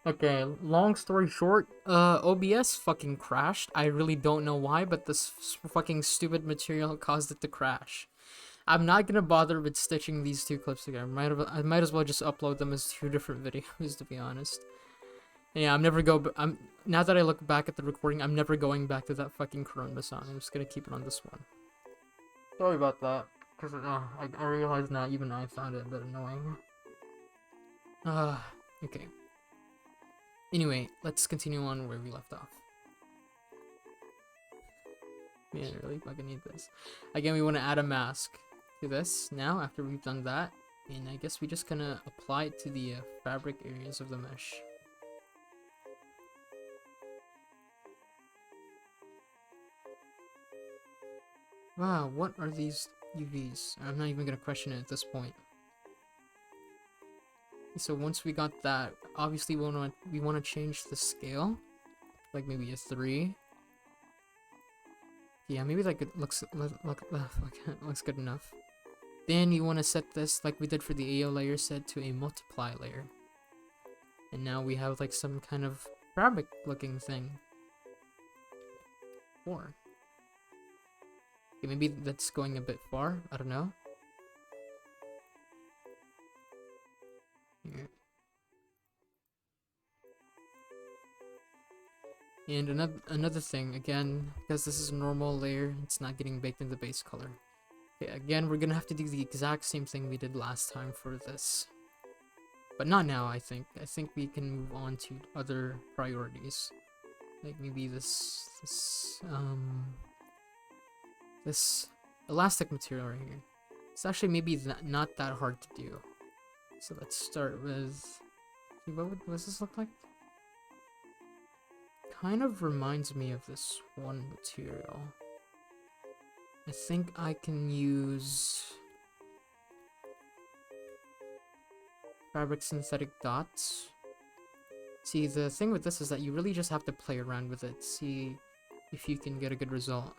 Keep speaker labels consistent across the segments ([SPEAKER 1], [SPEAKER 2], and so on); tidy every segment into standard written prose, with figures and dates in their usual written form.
[SPEAKER 1] Okay, long story short, OBS fucking crashed. I really don't know why, but this fucking stupid material caused it to crash. I'm not gonna bother with stitching these two clips together. I might as well just upload them as two different videos, to be honest. Yeah, I'm now that I look back at the recording, I'm never going back to that fucking Corona song. I'm just gonna keep it on this one. Sorry about that, cause I realize now even I found it a bit annoying. Okay. Anyway, let's continue on where we left off. Man, I really fucking need this. Again, we want to add a mask to this now after we've done that. And I guess we just gonna apply it to the fabric areas of the mesh. Wow, what are these UVs? I'm not even gonna question it at this point. So once we got that, obviously we wanna change the scale, like maybe a 3. Yeah, maybe like it looks looks good enough. Then you want to set this like we did for the AO layer set to a multiply layer. And now we have like some kind of fabric looking thing. Or okay, maybe that's going a bit far. I don't know. Here. And another thing, again, because this is a normal layer, it's not getting baked in the base color. Okay, again, we're gonna have to do the exact same thing we did last time for this. But not now, I think. I think we can move on to other priorities. Like maybe this elastic material right here. It's actually maybe not that hard to do. So let's start with... what does this look like? Kind of reminds me of this one material. I think I can use fabric synthetic dots. See, the thing with this is that you really just have to play around with it, see if you can get a good result.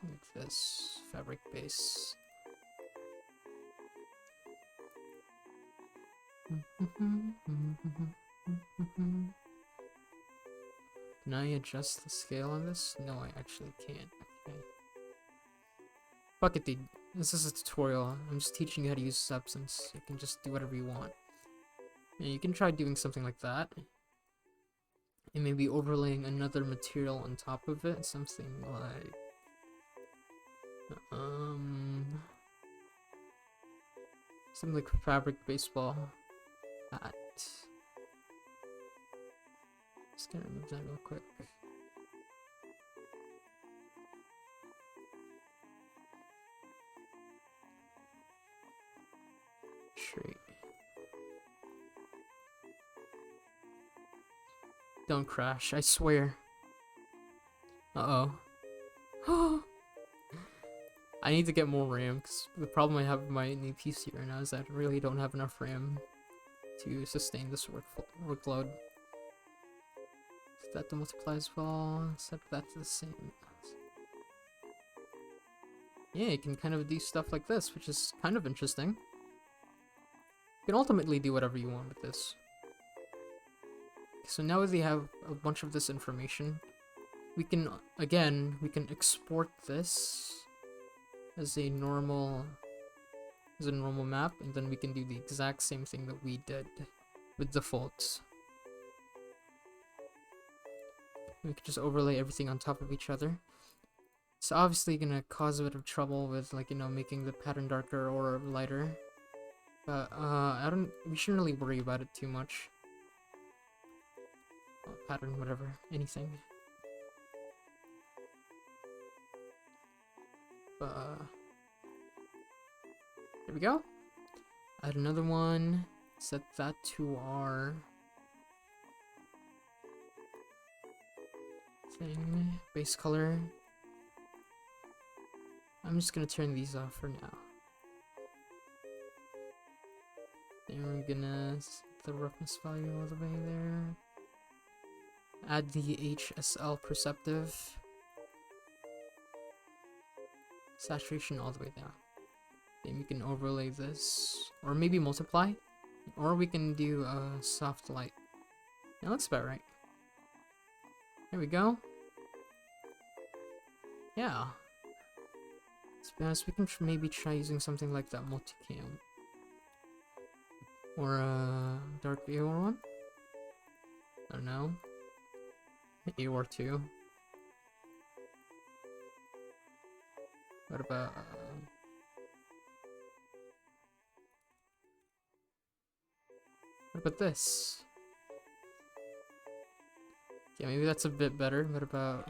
[SPEAKER 1] Like this, fabric base. Can I adjust the scale on this? No, I actually can't. Okay. Fuck it, dude. This is a tutorial. I'm just teaching you how to use Substance. You can just do whatever you want. Yeah, you can try doing something like that. And maybe overlaying another material on top of it. Something like... something like fabric baseball hat. Just gonna remove that real quick. Straight. Don't crash, I swear. Uh-oh. I need to get more RAM, because the problem I have with my new PC right now is that I really don't have enough RAM to sustain this workload. Set that to multiply as well, set that to the same. Yeah, you can kind of do stuff like this, which is kind of interesting. You can ultimately do whatever you want with this. So now that we have a bunch of this information, we can export this as a normal map, and then we can do the exact same thing that we did with defaults. We can just overlay everything on top of each other. It's obviously gonna cause a bit of trouble with, like, you know, making the pattern darker or lighter. But we shouldn't really worry about it too much. Oh, pattern, whatever, anything. There we go. Add another one. Set that to our thing. Base color. I'm just gonna turn these off for now. Then we're gonna set the roughness value all the way there. Add the HSL perceptive. Saturation all the way down. Then we can overlay this, or maybe multiply, or we can do a soft light. That looks about right. There we go. Yeah. To be honest, we can maybe try using something like that multicam. Or a dark AOR one? I don't know. AOR 2. What about this? Yeah, maybe that's a bit better. What about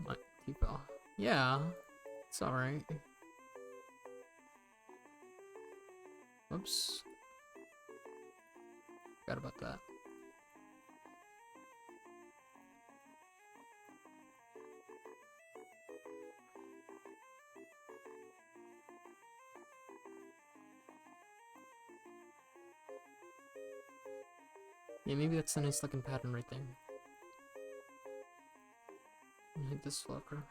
[SPEAKER 1] what people? Yeah, it's alright. Oops. Forgot about that. Yeah, maybe that's a nice looking pattern right there. Hit this blocker.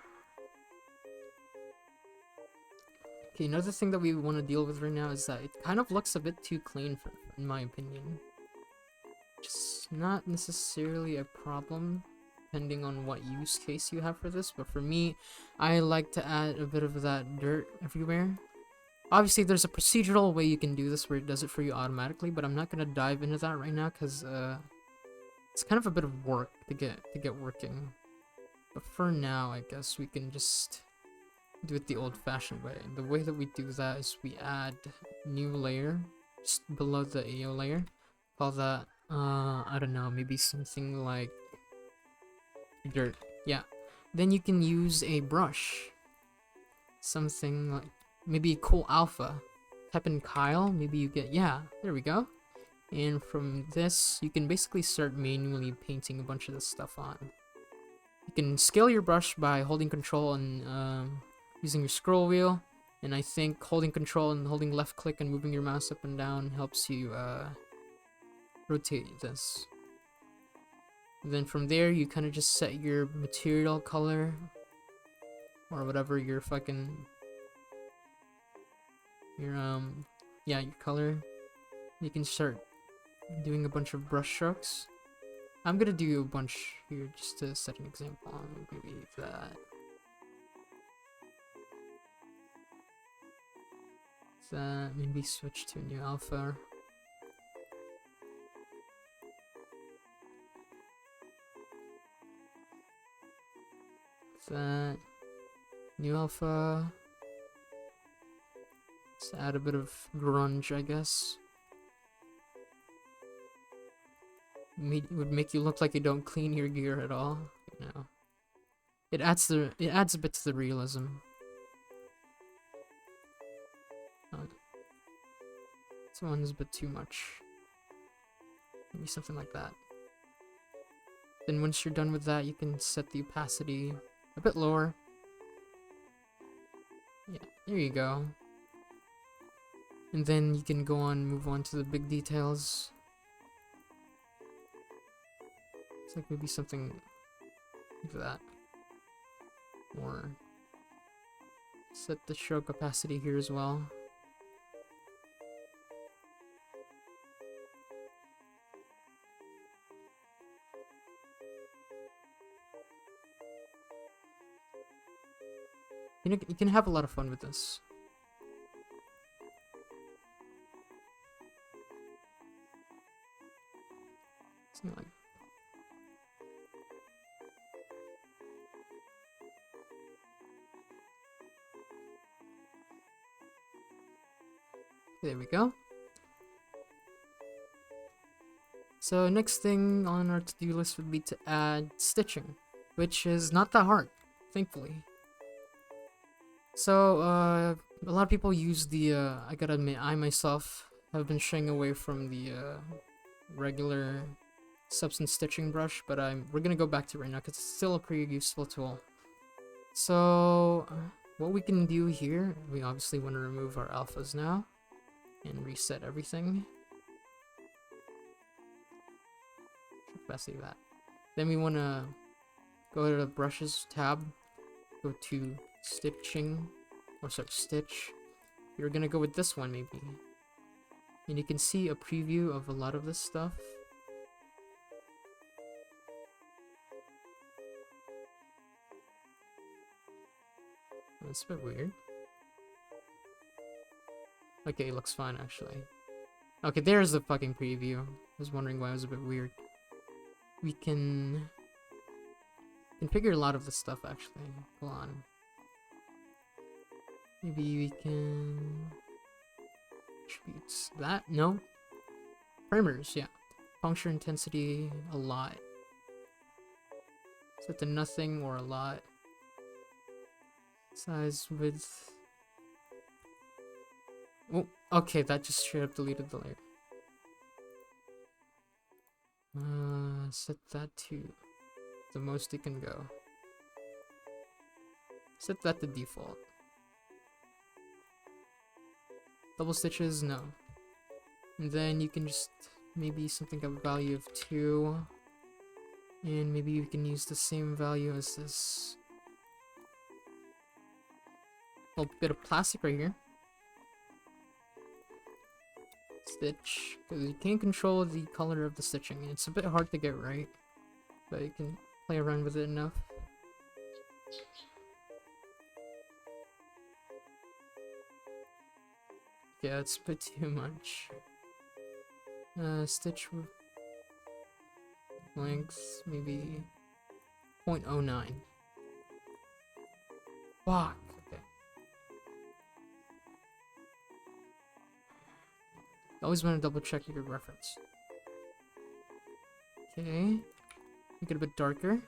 [SPEAKER 1] Okay, another thing that we want to deal with right now is that it kind of looks a bit too clean, in my opinion. Just not necessarily a problem, depending on what use case you have for this, but for me, I like to add a bit of that dirt everywhere. Obviously, there's a procedural way you can do this where it does it for you automatically, but I'm not gonna dive into that right now because it's kind of a bit of work to get working. But for now, I guess we can just do it the old-fashioned way. The way that we do that is we add new layer just below the AO layer. Call that I don't know, maybe something like dirt. Yeah. Then you can use a brush. Something like maybe cool alpha. Type in Kyle, maybe you get, yeah, there we go. And from this, you can basically start manually painting a bunch of this stuff on. You can scale your brush by holding control and using your scroll wheel. And I think holding control and holding left click and moving your mouse up and down helps you rotate this. And then from there, you kind of just set your material color or whatever your fucking your color. You can start doing a bunch of brush strokes. I'm gonna do a bunch here just to set an example on maybe that. Maybe switch to a new alpha. That new alpha. Let's add a bit of grunge, I guess. Would make you look like you don't clean your gear at all. You know, it adds a bit to the realism. This one's a bit too much. Maybe something like that. Then once you're done with that, you can set the opacity a bit lower. Yeah, there you go. And then you can move on to the big details. It's like maybe something like that. Or set the stroke opacity here as well. You can have a lot of fun with this. Something like there we go. So next thing on our to-do list would be to add stitching, which is not that hard, thankfully. So a lot of people use the I gotta admit, I myself have been shying away from the regular substance stitching brush, but we're gonna go back to it right now because it's still a pretty useful tool. So what we can do here, we obviously want to remove our alphas now and reset everything. Best leave that. Then we want to go to the brushes tab, go to stitching, or sorry, stitch. You're gonna go with this one maybe. And you can see a preview of a lot of this stuff. That's a bit weird. Okay, it looks fine actually. Okay, there's the fucking preview. I was wondering why it was a bit weird. We can configure a lot of this stuff actually. Hold on. Maybe we can attributes that? No. Parameters, yeah. Puncture intensity a lot. Set to nothing or a lot. Size width. Oh, okay, that just straight up deleted the layer. Set that to the most it can go. Set that to default. Double stitches, no. And then you can just maybe something of value of 2. And maybe you can use the same value as this. A bit of plastic right here. Stitch, because you can't control the color of the stitching. It's a bit hard to get right, but you can play around with it enough. Yeah, it's a bit too much. Stitch with length, maybe 0.09. Fuck. Okay. Always want to double check your reference. Okay. Make it a bit darker.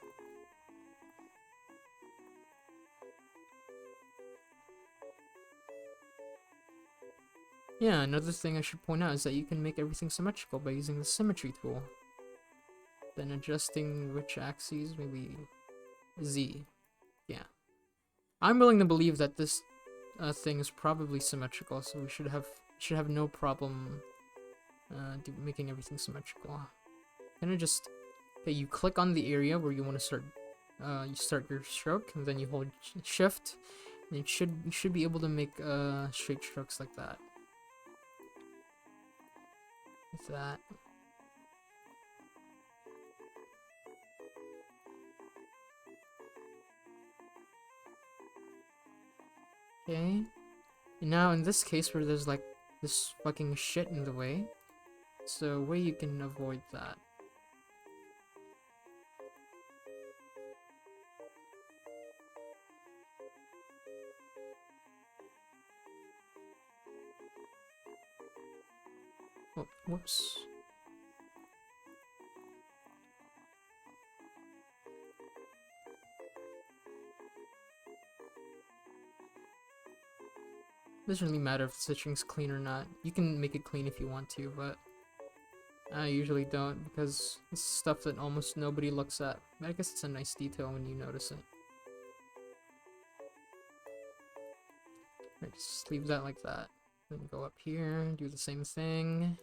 [SPEAKER 1] Yeah, another thing I should point out is that you can make everything symmetrical by using the symmetry tool. Then adjusting which axes, maybe Z. Yeah. I'm willing to believe that this thing is probably symmetrical, so we should have no problem making everything symmetrical. Kind of just, okay, you click on the area where you want to start. You start your stroke, and then you hold shift, and you should be able to make straight strokes like that. Like that. Okay. And now in this case where there's like this fucking shit in the way, so way you can avoid that. Oh, whoops. Doesn't really matter if the stitching's clean or not. You can make it clean if you want to, but I usually don't because it's stuff that almost nobody looks at. But I guess it's a nice detail when you notice it. Right, just leave that like that. Then go up here, do the same thing.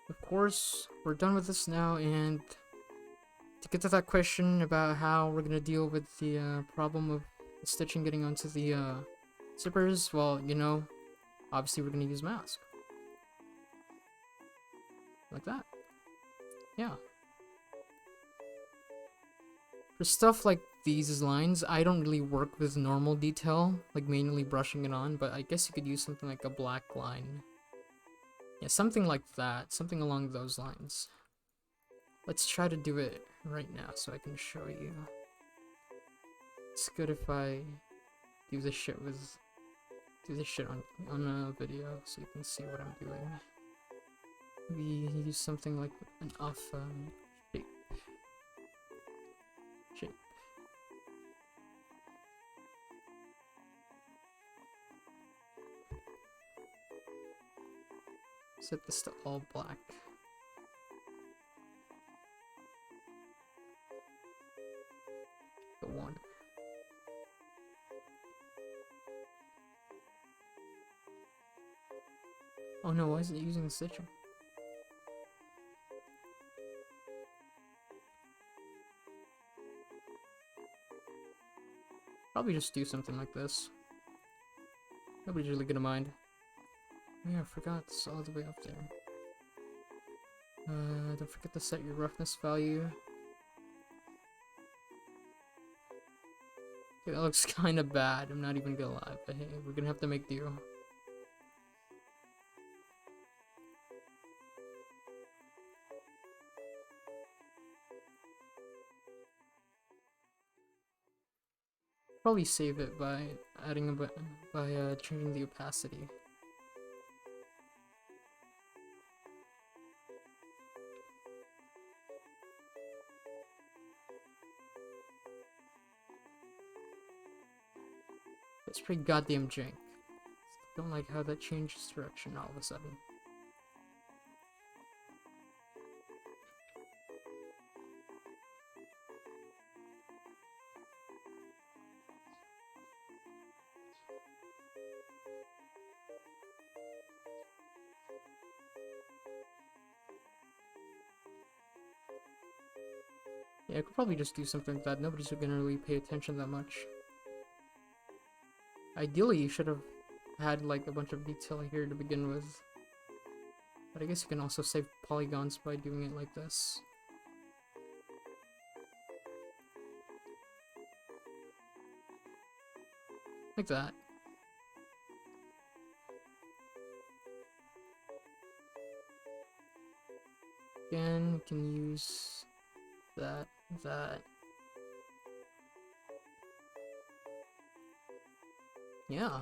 [SPEAKER 1] Of course, we're done with this now, and to get to that question about how we're gonna deal with the problem of the stitching getting onto the zippers, well, you know, obviously we're gonna use mask. Like that. Yeah. For stuff like these lines, I don't really work with normal detail, like manually brushing it on, but I guess you could use something like a black line. Yeah, something like that, something along those lines. Let's try to do it right now so I can show you. It's good if I do this shit on a video so you can see what I'm doing. Maybe use something like an off shape. Set this to all black. The one. Oh no, why isn't it using the stitching? Probably just do something like this. Nobody's really gonna mind. Oh yeah, I forgot it's all the way up there. Don't forget to set your roughness value. Okay, that looks kinda bad, I'm not even gonna lie, but hey, we're gonna have to make do. Probably save it by adding changing the opacity. It's pretty goddamn jank. Don't like how that changes direction all of a sudden. Yeah, I could probably just do something like that. Nobody's gonna really pay attention that much. Ideally, you should have had like a bunch of detail here to begin with. But I guess you can also save polygons by doing it like this. Like that. Again, we can use that. Yeah.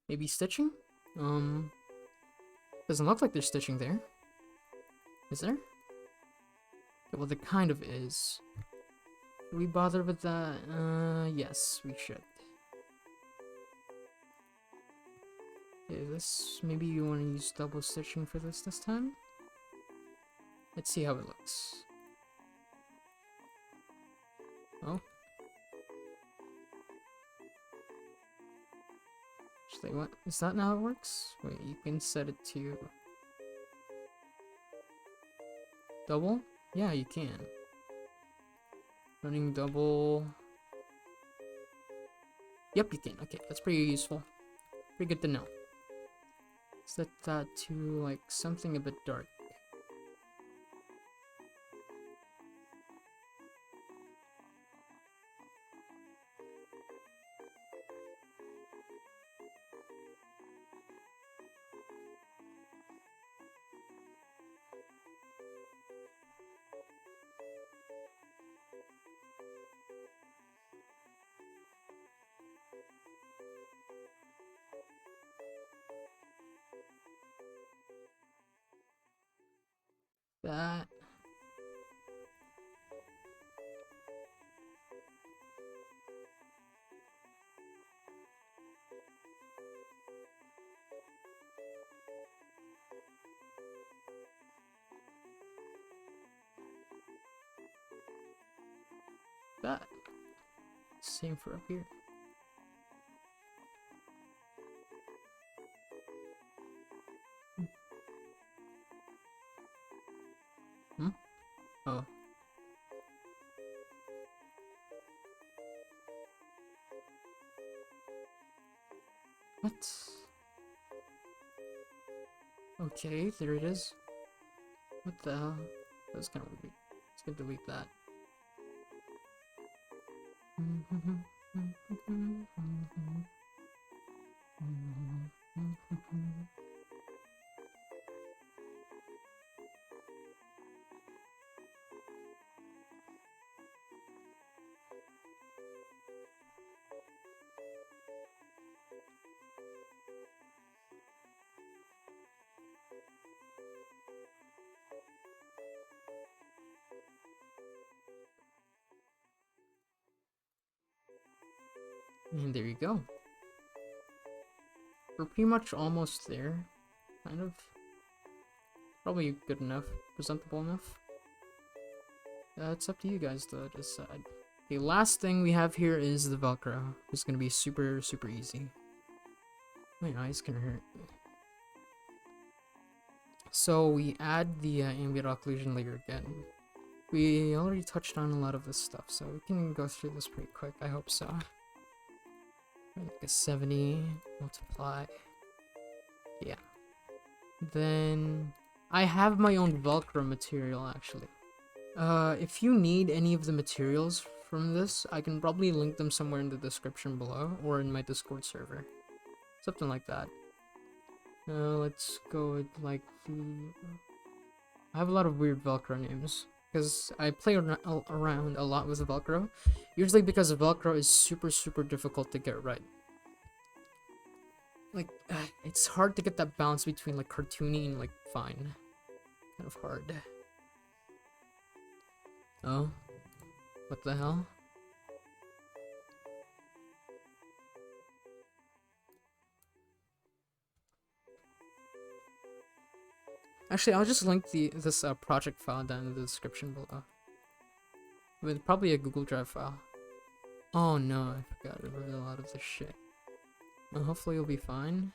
[SPEAKER 1] Maybe stitching? Doesn't look like there's stitching there. Is there? Okay, well, there kind of is. Should we bother with that? Yes, we should. Okay, maybe you want to use double stitching for this time? Let's see how it looks. Oh. Actually, what? Is that not how it works? Wait, you can set it to double? Yeah, you can. Running double. Yep, you can. Okay, that's pretty useful. Pretty good to know. Set that to like something a bit dark. That. That. Same for up here. Hmm? Oh. What? Okay, there it is. What the hell? That was kind of weird. Let's go delete that. And there you go. We're pretty much almost there. Kind of. Probably good enough. Presentable enough. It's up to you guys to decide. The last thing we have here is the Velcro. It's gonna be super, super easy. My eyes can hurt. So we add the ambient occlusion layer again. We already touched on a lot of this stuff, so we can go through this pretty quick. I hope so. Like a 70, multiply. Yeah. Then I have my own Velcro material actually. If you need any of the materials from this, I can probably link them somewhere in the description below or in my Discord server. Something like that. Let's go with like I have a lot of weird Velcro names because I play around a lot with Velcro. Usually because Velcro is super, super difficult to get right. Like, it's hard to get that balance between like cartoony and like fine. Kind of hard. Oh, what the hell? Actually, I'll just link this project file down in the description below. With probably a Google Drive file. Oh no, I forgot to remove a lot of this shit. Well, hopefully you'll be fine.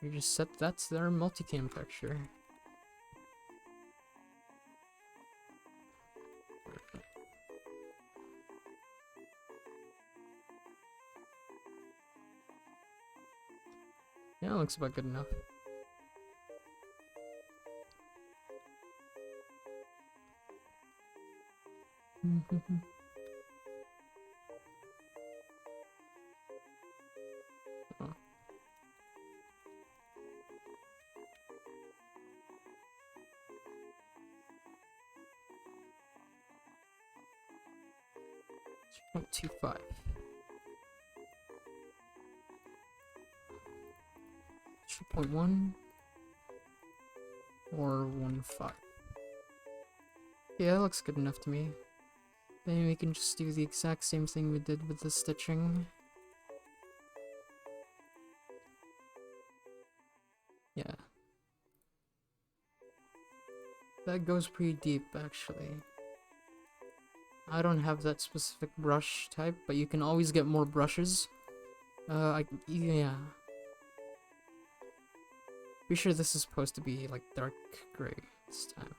[SPEAKER 1] You just set that's their multicam texture. Yeah, it looks about good enough. Oh. .25. 2.1 or 1.5. Yeah, that looks good enough to me. Then we can just do the exact same thing we did with the stitching. Yeah. That goes pretty deep, actually. I don't have that specific brush type, but you can always get more brushes. Yeah. Pretty sure this is supposed to be like dark gray this time.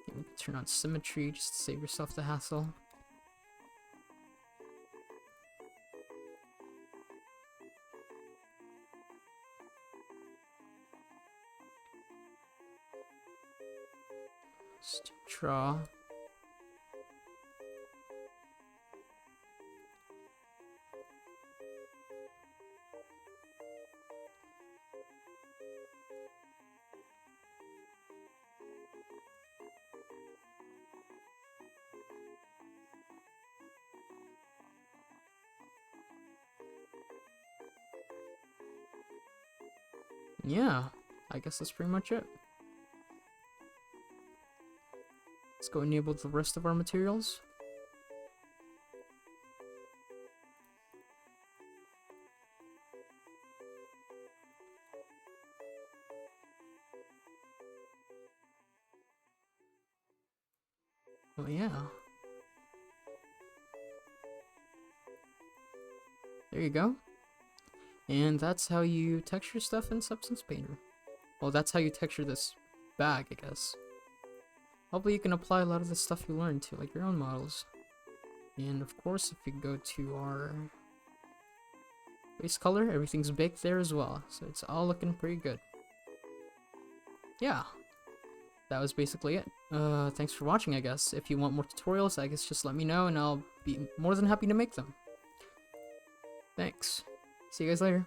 [SPEAKER 1] You can turn on symmetry just to save yourself the hassle. Just draw. Yeah, I guess that's pretty much it. Let's go enable the rest of our materials. Oh yeah. There you go. And that's how you texture stuff in Substance Painter. Well, that's how you texture this bag, I guess. Hopefully you can apply a lot of the stuff you learned to like your own models. And of course, if we go to our base color, everything's baked there as well. So it's all looking pretty good. Yeah. That was basically it. Thanks for watching, I guess. If you want more tutorials, I guess just let me know and I'll be more than happy to make them. Thanks. See you guys later.